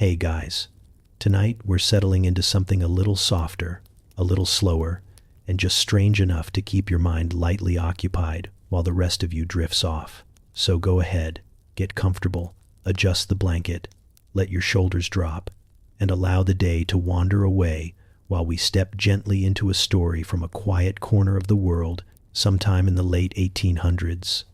Hey guys, tonight we're settling into something a little softer, a little slower, and just strange enough to keep your mind lightly occupied while the rest of you drifts off. So go ahead, get comfortable, adjust the blanket, let your shoulders drop, and allow the day to wander away while we step gently into a story from a quiet corner of the world sometime in the late 1800s,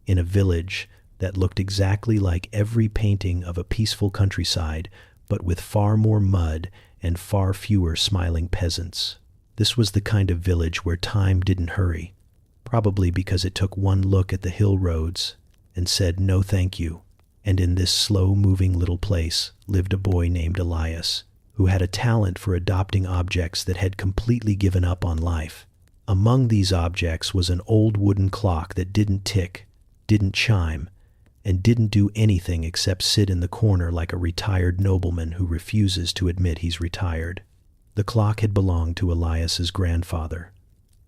in a village that looked exactly like every painting of a peaceful countryside, but with far more mud and far fewer smiling peasants. This was the kind of village where time didn't hurry, probably because it took one look at the hill roads and said no thank you. And in this slow-moving little place lived a boy named Elias, who had a talent for adopting objects that had completely given up on life. Among these objects was an old wooden clock that didn't tick, didn't chime, and didn't do anything except sit in the corner like a retired nobleman who refuses to admit he's retired. The clock had belonged to Elias's grandfather,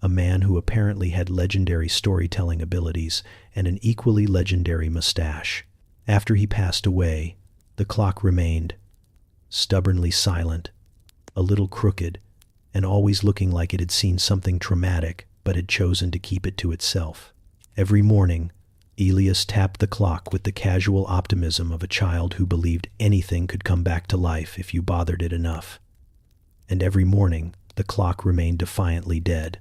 a man who apparently had legendary storytelling abilities and an equally legendary mustache. After he passed away, the clock remained stubbornly silent, a little crooked, and always looking like it had seen something traumatic but had chosen to keep it to itself. Every morning, Elias tapped the clock with the casual optimism of a child who believed anything could come back to life if you bothered it enough. And every morning, the clock remained defiantly dead,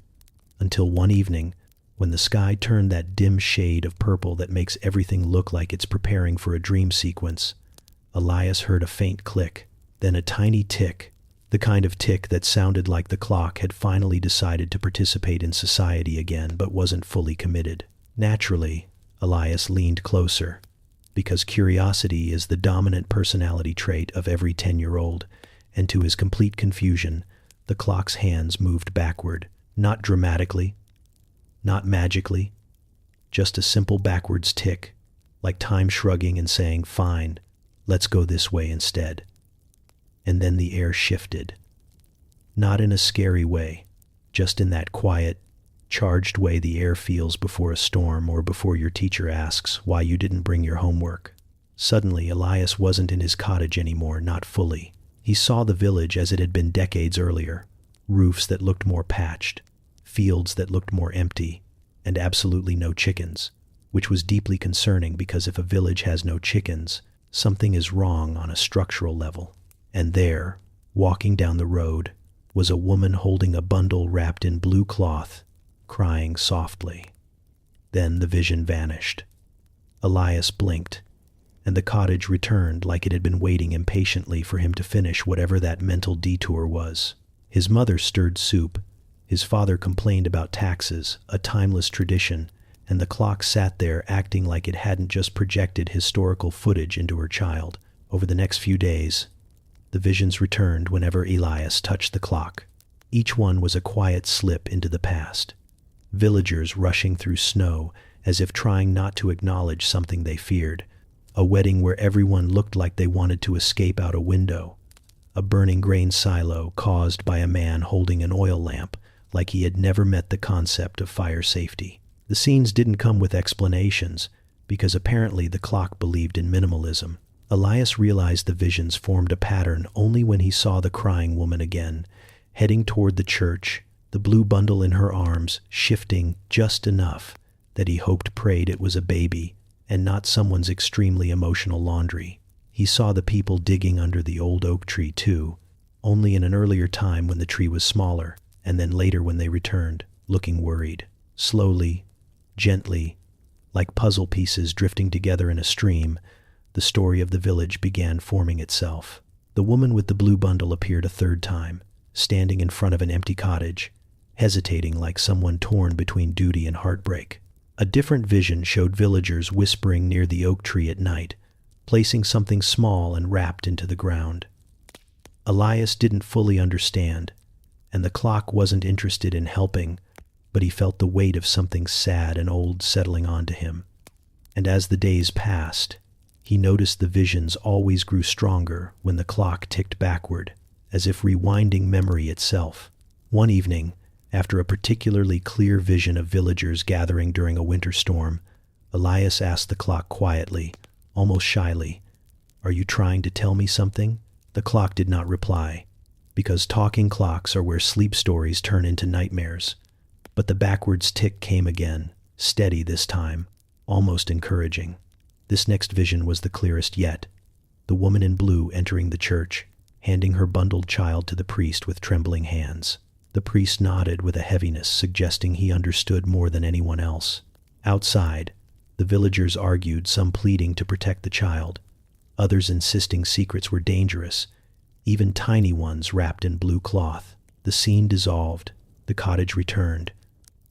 until one evening, when the sky turned that dim shade of purple that makes everything look like it's preparing for a dream sequence, Elias heard a faint click, then a tiny tick, the kind of tick that sounded like the clock had finally decided to participate in society again but wasn't fully committed. Naturally, Elias leaned closer, because curiosity is the dominant personality trait of every 10-year-old, and to his complete confusion, the clock's hands moved backward, not dramatically, not magically, just a simple backwards tick, like time shrugging and saying, "Fine, let's go this way instead." And then the air shifted. Not in a scary way, just in that quiet, charged way the air feels before a storm or before your teacher asks why you didn't bring your homework. Suddenly, Elias wasn't in his cottage anymore, not fully. He saw the village as it had been decades earlier, roofs that looked more patched, fields that looked more empty, and absolutely no chickens, which was deeply concerning because if a village has no chickens, something is wrong on a structural level. And there, walking down the road, was a woman holding a bundle wrapped in blue cloth, crying softly. Then the vision vanished. Elias blinked, and the cottage returned like it had been waiting impatiently for him to finish whatever that mental detour was. His mother stirred soup. His father complained about taxes, a timeless tradition, and the clock sat there acting like it hadn't just projected historical footage into her child. Over the next few days, the visions returned whenever Elias touched the clock. Each one was a quiet slip into the past. Villagers rushing through snow as if trying not to acknowledge something they feared. A wedding where everyone looked like they wanted to escape out a window. A burning grain silo caused by a man holding an oil lamp, like he had never met the concept of fire safety. The scenes didn't come with explanations, because apparently the clock believed in minimalism. Elias realized the visions formed a pattern only when he saw the crying woman again, heading toward the church, the blue bundle in her arms, shifting just enough that he prayed it was a baby and not someone's extremely emotional laundry. He saw the people digging under the old oak tree too, only in an earlier time when the tree was smaller, and then later when they returned, looking worried. Slowly, gently, like puzzle pieces drifting together in a stream, the story of the village began forming itself. The woman with the blue bundle appeared a third time, standing in front of an empty cottage, hesitating like someone torn between duty and heartbreak. A different vision showed villagers whispering near the oak tree at night, placing something small and wrapped into the ground. Elias didn't fully understand, and the clock wasn't interested in helping, but he felt the weight of something sad and old settling onto him. And as the days passed, he noticed the visions always grew stronger when the clock ticked backward, as if rewinding memory itself. One evening, after a particularly clear vision of villagers gathering during a winter storm, Elias asked the clock quietly, almost shyly, "Are you trying to tell me something?" The clock did not reply, because talking clocks are where sleep stories turn into nightmares. But the backwards tick came again, steady this time, almost encouraging. This next vision was the clearest yet. The woman in blue entering the church, handing her bundled child to the priest with trembling hands. The priest nodded with a heaviness suggesting he understood more than anyone else. Outside, the villagers argued, some pleading to protect the child, others insisting secrets were dangerous, even tiny ones wrapped in blue cloth. The scene dissolved, the cottage returned,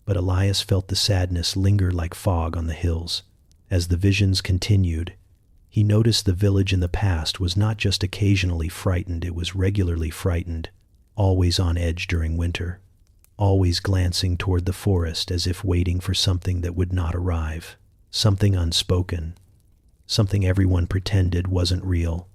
but Elias felt the sadness linger like fog on the hills. As the visions continued, he noticed the village in the past was not just occasionally frightened, it was regularly frightened, always on edge during winter, always glancing toward the forest as if waiting for something that would not arrive, something unspoken, something everyone pretended wasn't real,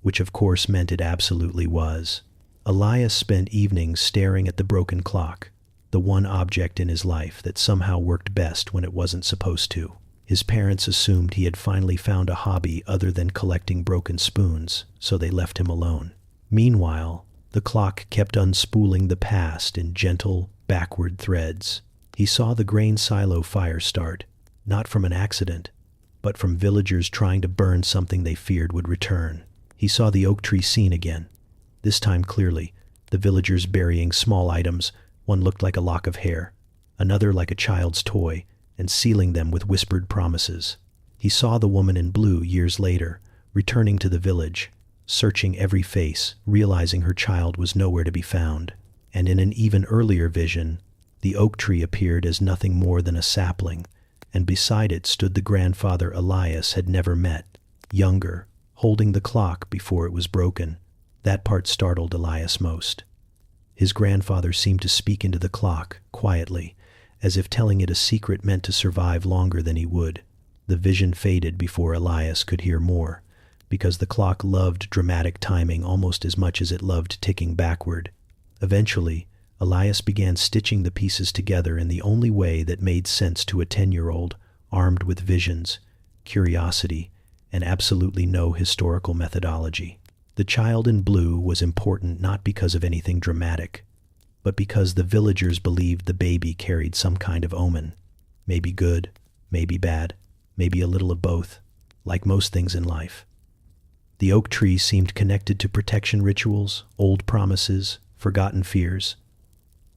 which of course meant it absolutely was. Elias spent evenings staring at the broken clock, the one object in his life that somehow worked best when it wasn't supposed to. His parents assumed he had finally found a hobby other than collecting broken spoons, so they left him alone. Meanwhile, the clock kept unspooling the past in gentle, backward threads. He saw the grain silo fire start, not from an accident, but from villagers trying to burn something they feared would return. He saw the oak tree scene again, this time clearly, the villagers burying small items. One looked like a lock of hair, another like a child's toy, and sealing them with whispered promises. He saw the woman in blue years later, returning to the village, searching every face, realizing her child was nowhere to be found. And in an even earlier vision, the oak tree appeared as nothing more than a sapling, and beside it stood the grandfather Elias had never met, younger, holding the clock before it was broken. That part startled Elias most. His grandfather seemed to speak into the clock, quietly, as if telling it a secret meant to survive longer than he would. The vision faded before Elias could hear more, because the clock loved dramatic timing almost as much as it loved ticking backward. Eventually, Elias began stitching the pieces together in the only way that made sense to a 10-year-old, armed with visions, curiosity, and absolutely no historical methodology. The child in blue was important not because of anything dramatic, but because the villagers believed the baby carried some kind of omen. Maybe good, maybe bad, maybe a little of both, like most things in life. The oak tree seemed connected to protection rituals, old promises, forgotten fears.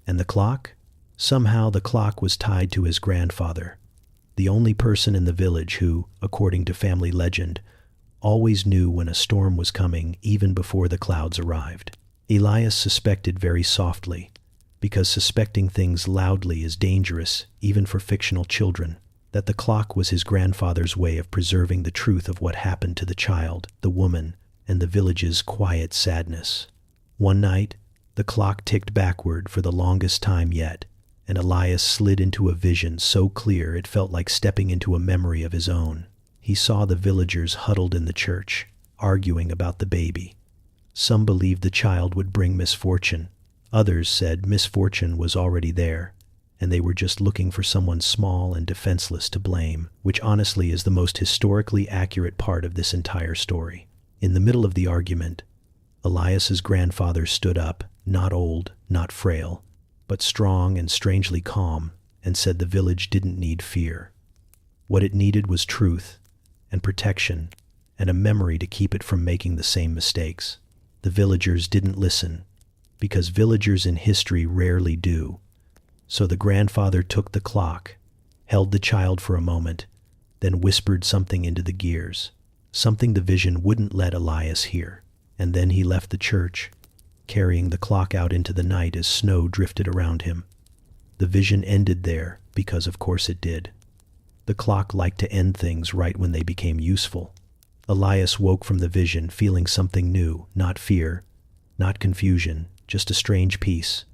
And the clock? Somehow the clock was tied to his grandfather, the only person in the village who, according to family legend, always knew when a storm was coming even before the clouds arrived. Elias suspected very softly, because suspecting things loudly is dangerous even for fictional children, that the clock was his grandfather's way of preserving the truth of what happened to the child, the woman, and the village's quiet sadness. One night, the clock ticked backward for the longest time yet, and Elias slid into a vision so clear it felt like stepping into a memory of his own. He saw the villagers huddled in the church, arguing about the baby. Some believed the child would bring misfortune. Others said misfortune was already there, and they were just looking for someone small and defenseless to blame, which honestly is the most historically accurate part of this entire story. In the middle of the argument, Elias's grandfather stood up, not old, not frail, but strong and strangely calm, and said the village didn't need fear. What it needed was truth and protection and a memory to keep it from making the same mistakes. The villagers didn't listen, because villagers in history rarely do. So the grandfather took the clock, held the child for a moment, then whispered something into the gears, something the vision wouldn't let Elias hear. And then he left the church, carrying the clock out into the night as snow drifted around him. The vision ended there, because of course it did. The clock liked to end things right when they became useful. Elias woke from the vision feeling something new, not fear, not confusion, just a strange peace,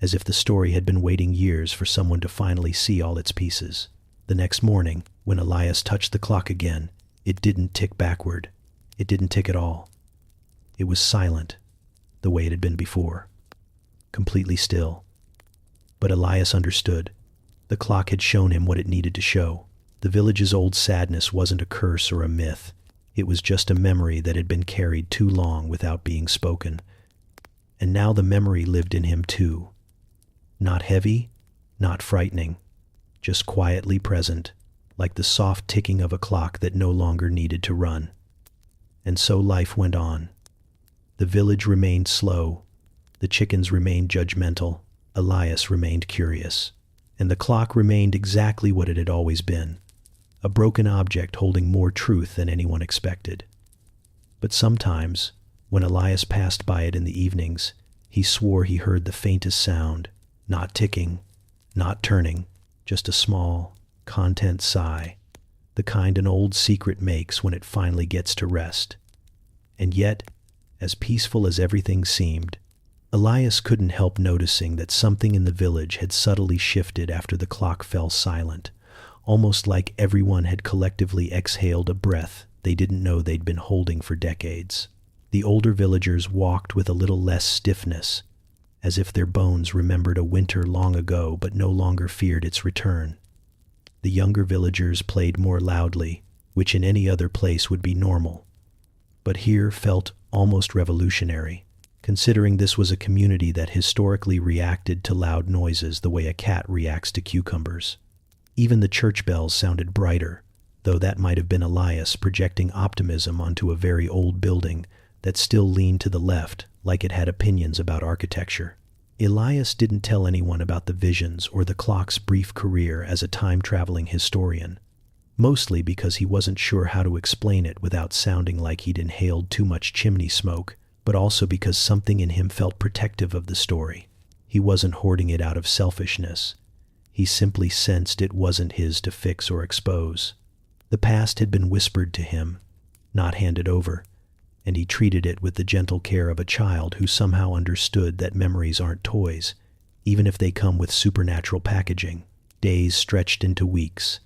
as if the story had been waiting years for someone to finally see all its pieces. The next morning, when Elias touched the clock again, it didn't tick backward. It didn't tick at all. It was silent, the way it had been before, completely still. But Elias understood. The clock had shown him what it needed to show. The village's old sadness wasn't a curse or a myth. It was just a memory that had been carried too long without being spoken. And now the memory lived in him too. Not heavy, not frightening, just quietly present, like the soft ticking of a clock that no longer needed to run. And so life went on. The village remained slow, the chickens remained judgmental, Elias remained curious, and the clock remained exactly what it had always been, a broken object holding more truth than anyone expected. But sometimes, when Elias passed by it in the evenings, he swore he heard the faintest sound, not ticking, not turning, just a small, content sigh, the kind an old secret makes when it finally gets to rest. And yet, as peaceful as everything seemed, Elias couldn't help noticing that something in the village had subtly shifted after the clock fell silent, almost like everyone had collectively exhaled a breath they didn't know they'd been holding for decades. The older villagers walked with a little less stiffness, as if their bones remembered a winter long ago but no longer feared its return. The younger villagers played more loudly, which in any other place would be normal, but here felt almost revolutionary, considering this was a community that historically reacted to loud noises the way a cat reacts to cucumbers. Even the church bells sounded brighter, though that might have been Elias projecting optimism onto a very old building that still leaned to the left, like it had opinions about architecture. Elias didn't tell anyone about the visions or the clock's brief career as a time-traveling historian, mostly because he wasn't sure how to explain it without sounding like he'd inhaled too much chimney smoke, but also because something in him felt protective of the story. He wasn't hoarding it out of selfishness. He simply sensed it wasn't his to fix or expose. The past had been whispered to him, not handed over, and he treated it with the gentle care of a child who somehow understood that memories aren't toys, even if they come with supernatural packaging. Days stretched into weeks,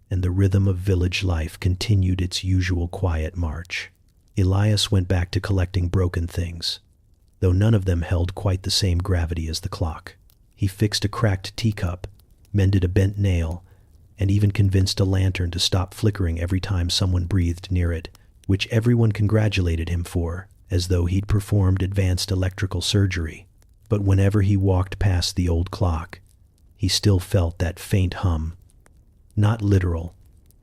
and the rhythm of village life continued its usual quiet march. Elias went back to collecting broken things, though none of them held quite the same gravity as the clock. He fixed a cracked teacup, mended a bent nail, and even convinced a lantern to stop flickering every time someone breathed near it, which everyone congratulated him for, as though he'd performed advanced electrical surgery. But whenever he walked past the old clock, he still felt that faint hum. Not literal,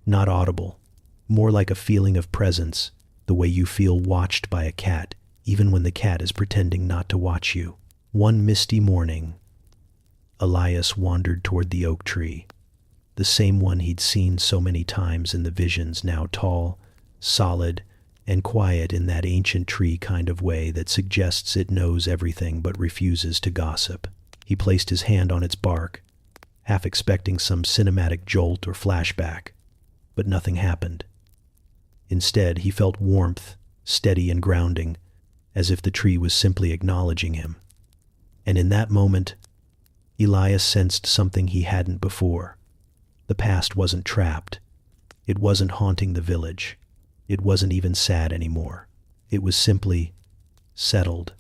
not audible, more like a feeling of presence, the way you feel watched by a cat, even when the cat is pretending not to watch you. One misty morning, Elias wandered toward the oak tree, the same one he'd seen so many times in the visions, now tall, solid, and quiet in that ancient tree kind of way that suggests it knows everything but refuses to gossip. He placed his hand on its bark, half expecting some cinematic jolt or flashback, but nothing happened. Instead, he felt warmth, steady and grounding, as if the tree was simply acknowledging him. And in that moment, Elias sensed something he hadn't before. The past wasn't trapped. It wasn't haunting the village. It wasn't even sad anymore. It was simply settled,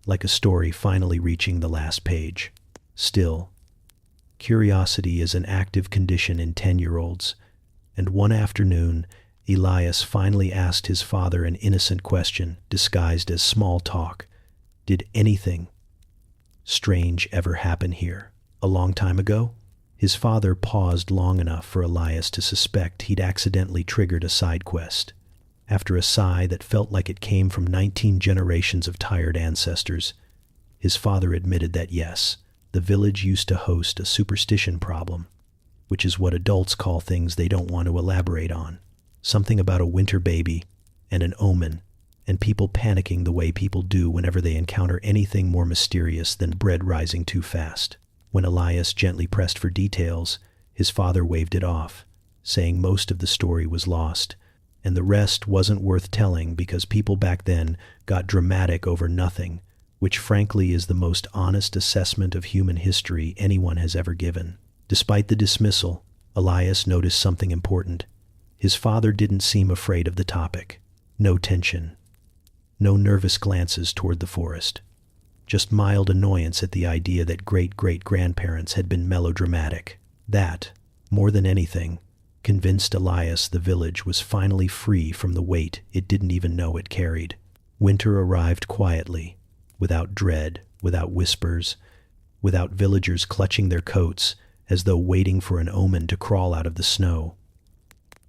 like a story finally reaching the last page. Still, curiosity is an active condition in 10-year-olds, and one afternoon, Elias finally asked his father an innocent question disguised as small talk. Did anything strange ever happen here a long time ago? His father paused long enough for Elias to suspect he'd accidentally triggered a side quest. After a sigh that felt like it came from 19 generations of tired ancestors, his father admitted that yes, the village used to host a superstition problem, which is what adults call things they don't want to elaborate on. Something about a winter baby and an omen, and people panicking the way people do whenever they encounter anything more mysterious than bread rising too fast. When Elias gently pressed for details, his father waved it off, saying most of the story was lost, and the rest wasn't worth telling because people back then got dramatic over nothing, which frankly is the most honest assessment of human history anyone has ever given. Despite the dismissal, Elias noticed something important. His father didn't seem afraid of the topic. No tension. No nervous glances toward the forest. Just mild annoyance at the idea that great-great-grandparents had been melodramatic. That, more than anything, Convinced Elias the village was finally free from the weight it didn't even know it carried. Winter arrived quietly, without dread, without whispers, without villagers clutching their coats as though waiting for an omen to crawl out of the snow.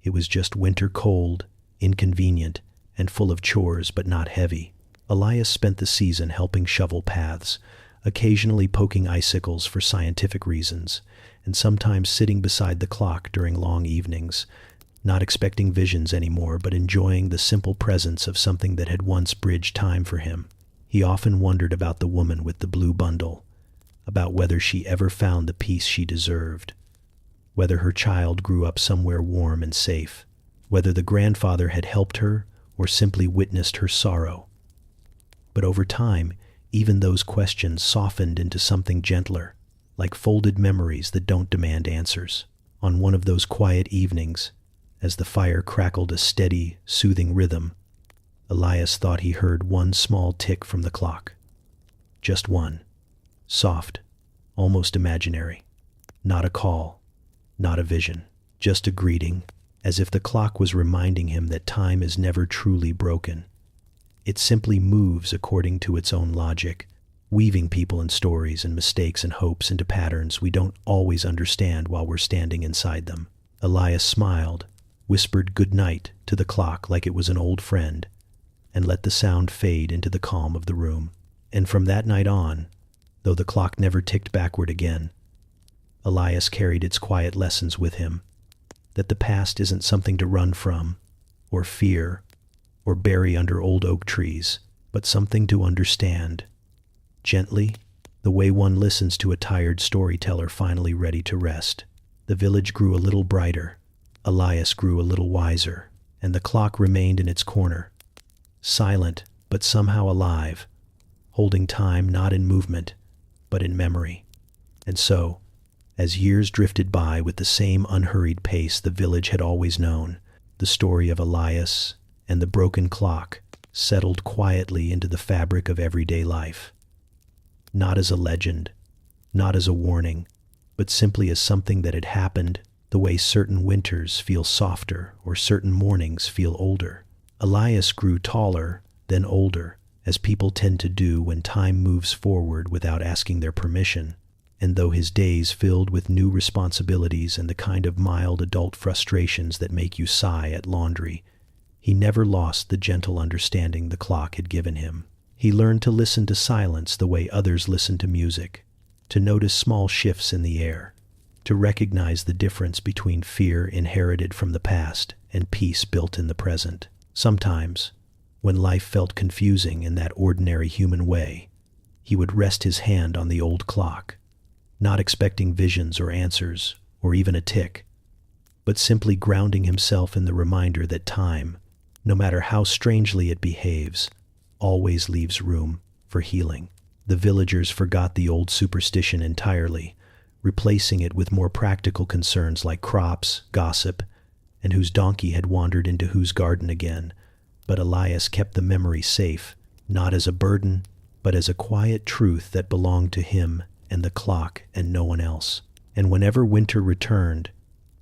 It was just winter, cold, inconvenient, and full of chores, but not heavy. Elias spent the season helping shovel paths, occasionally poking icicles for scientific reasons, and sometimes sitting beside the clock during long evenings, not expecting visions anymore, but enjoying the simple presence of something that had once bridged time for him. He often wondered about the woman with the blue bundle, about whether she ever found the peace she deserved, whether her child grew up somewhere warm and safe, whether the grandfather had helped her or simply witnessed her sorrow. But over time, even those questions softened into something gentler, like folded memories that don't demand answers. On one of those quiet evenings, as the fire crackled a steady, soothing rhythm, Elias thought he heard one small tick from the clock. Just one. Soft, almost imaginary. Not a call, not a vision, just a greeting, as if the clock was reminding him that time is never truly broken. It simply moves according to its own logic, weaving people and stories and mistakes and hopes into patterns we don't always understand while we're standing inside them. Elias smiled, whispered good night to the clock like it was an old friend, and let the sound fade into the calm of the room. And from that night on, though the clock never ticked backward again, Elias carried its quiet lessons with him, that the past isn't something to run from, or fear, or bury under old oak trees, but something to understand, gently, the way one listens to a tired storyteller finally ready to rest. The village grew a little brighter, Elias grew a little wiser, and the clock remained in its corner, silent but somehow alive, holding time not in movement, but in memory. And so, as years drifted by with the same unhurried pace the village had always known, the story of Elias and the broken clock settled quietly into the fabric of everyday life. Not as a legend, not as a warning, but simply as something that had happened the way certain winters feel softer or certain mornings feel older. Elias grew taller, then older, as people tend to do when time moves forward without asking their permission. And though his days filled with new responsibilities and the kind of mild adult frustrations that make you sigh at laundry, he never lost the gentle understanding the clock had given him. He learned to listen to silence the way others listen to music, to notice small shifts in the air, to recognize the difference between fear inherited from the past and peace built in the present. Sometimes, when life felt confusing in that ordinary human way, he would rest his hand on the old clock, not expecting visions or answers or even a tick, but simply grounding himself in the reminder that time, no matter how strangely it behaves, always leaves room for healing. The villagers forgot the old superstition entirely, replacing it with more practical concerns like crops, gossip, and whose donkey had wandered into whose garden again. But Elias kept the memory safe, not as a burden, but as a quiet truth that belonged to him and the clock and no one else. And whenever winter returned,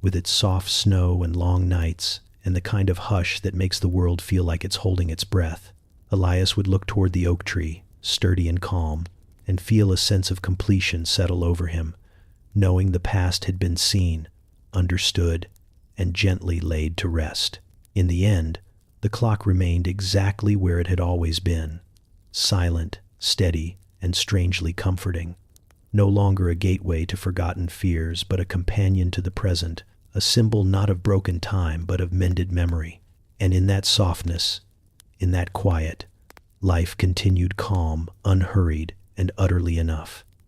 with its soft snow and long nights, and the kind of hush that makes the world feel like it's holding its breath, Elias would look toward the oak tree, sturdy and calm, and feel a sense of completion settle over him, knowing the past had been seen, understood, and gently laid to rest. In the end, the clock remained exactly where it had always been, silent, steady, and strangely comforting. No longer a gateway to forgotten fears, but a companion to the present, a symbol not of broken time, but of mended memory. And in that softness, in that quiet, life continued calm, unhurried, and utterly enough.